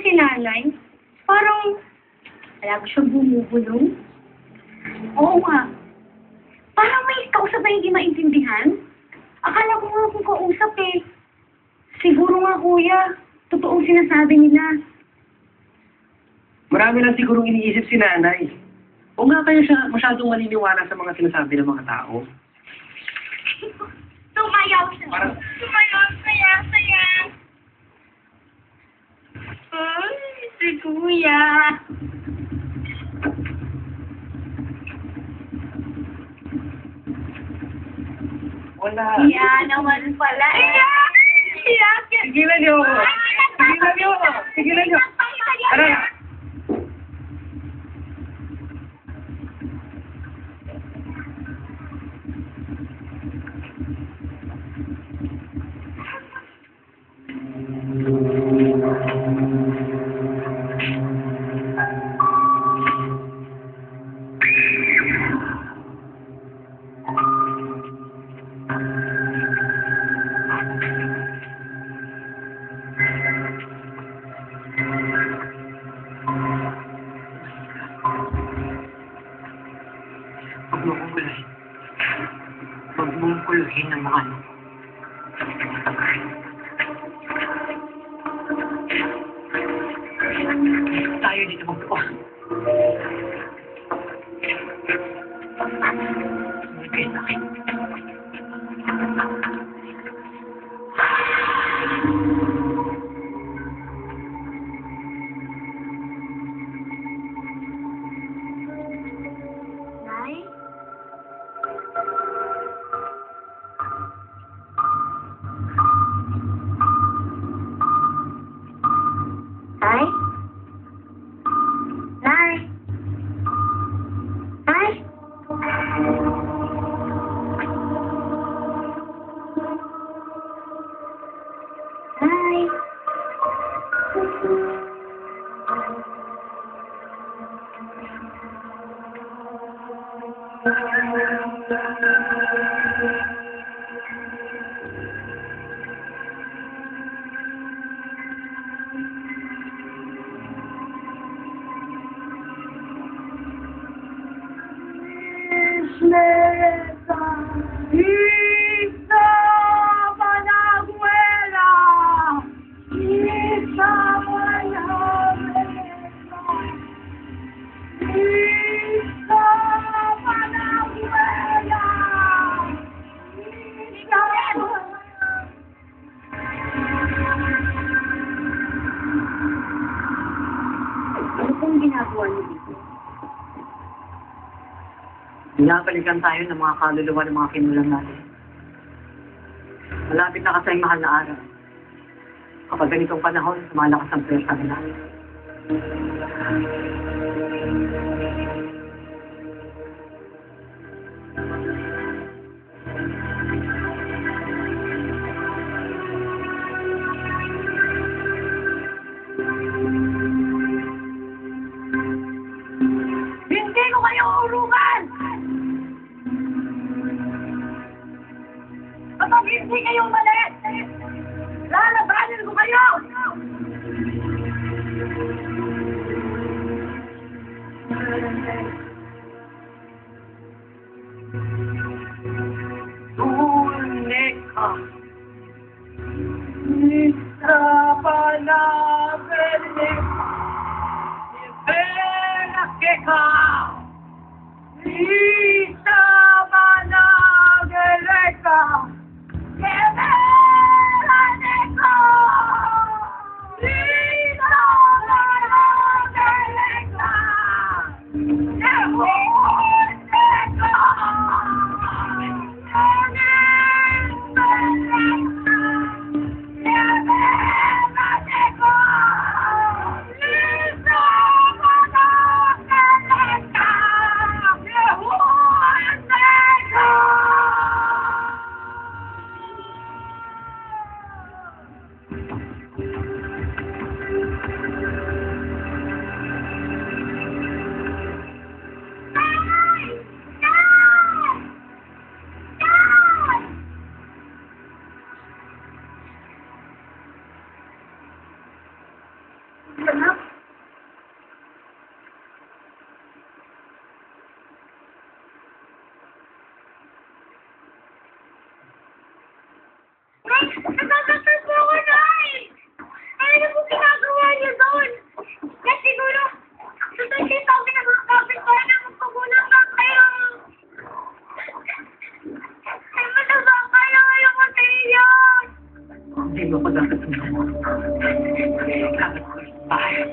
si nanay? Parang, alam siya bumubulong. Oo nga. Parang may kausap na hindi maintindihan. Akala ko nga kung kausap eh. Siguro nga kuya, totoong sinasabi nila. Marami lang sigurong iniisip si nanay. O nga kaya siya masyadong maniniwala sa mga sinasabi ng mga tao? Tumayaw siya. Parang... Tumayaw, saya. Ay, si kuya. Wala. Yan naman pala. Ayan! Tigilan niyo ako. Tigilan niyo ako. Tigilan niyo. Tara na. Huwag mo kong kuluhin. Huwag mong kuluhin ang mga ano. Tayo dito magpuan. Sumunod kayo sa akin. Nay? Nay? Nay? Nay? Nay? Ismeta, Isa Managuela, Isa Managuela, Isa Managuela, Isa Ano pong ginagawa niyo dito? Pinapalikan tayo ng mga kaluluwa ng mga kinulang natin. Malapit na kasi ang mahal na araw. Kapag ganitong panahon, malakas ang pwersa nila. Hindi ko kayo urungan! Kapag hindi kayo umalis, lalabanin ko kayo! Tunay ka. Isa Managuela, Ibera que ka. Isa Managuela, Isa Managuela, Ayoko dapat sa mo. Dapat ko sa bahay.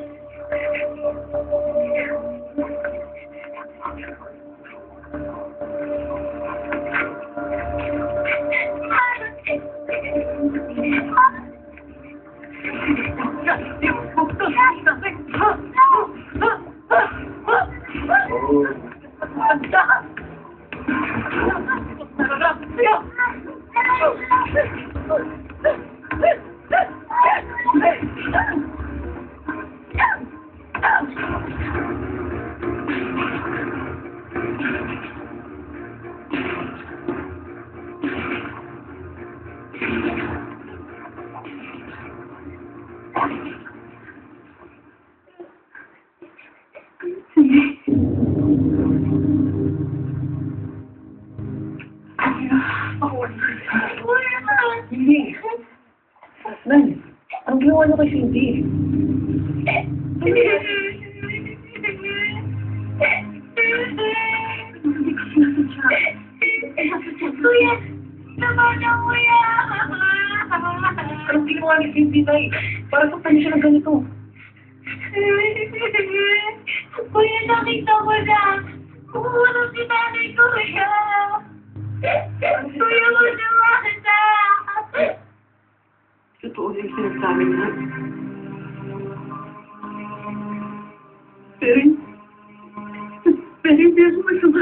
Hindi. Nay, ang ginawa niyo kay Cindy? Kuya! Naman na, kuya! Anong ginawa ni Cindy, Nay? Para sa niyo siya ng ganito. Kuya, nakita ko na! Kumukulong si nanay ko, kuya! Kuya, manuwan na! Totoo yung sinasabi niya. Pero hindi ako masama.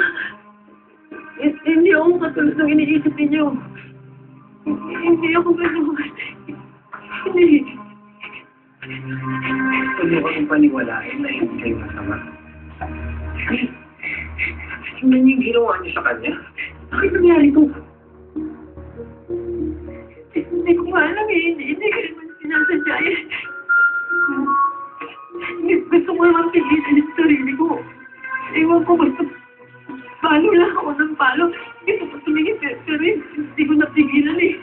Hindi ako katulad ng iniisip ninyo. Hindi ako gano'n. Hindi. Hindi ko yung paniwalain na hindi kayo masama. Tingnan niyo yung ginawa niyo sa kanya. Bakit nangyari to? Hindi ko alam eh. Hindi ko naman sinasadya eh. Gusto ko naman pilitin yung sarili ko. Ewan ko, basta palo lang ako ng palo. Gusto ko tumingin, pero hindi ko napigilan eh.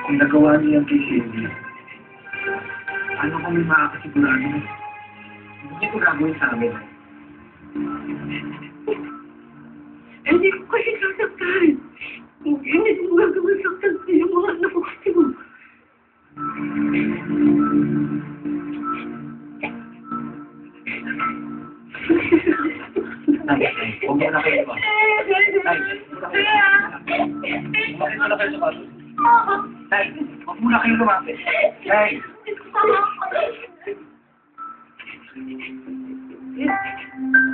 Kung nagawa niyo yan kay Cindy, ano kung may makakasigurado? Hindi niyo ito gagawin sa amin. Hindi ko kasi sasaktan. Hindi ko gagawin saktan sa iyo mga anak ko kasi mo. Ay, huwag mo na kayo ba? Ay, huwag mo na kayo sa baso. Ay, huwag mo na kayo lumapit. Ay! Yes.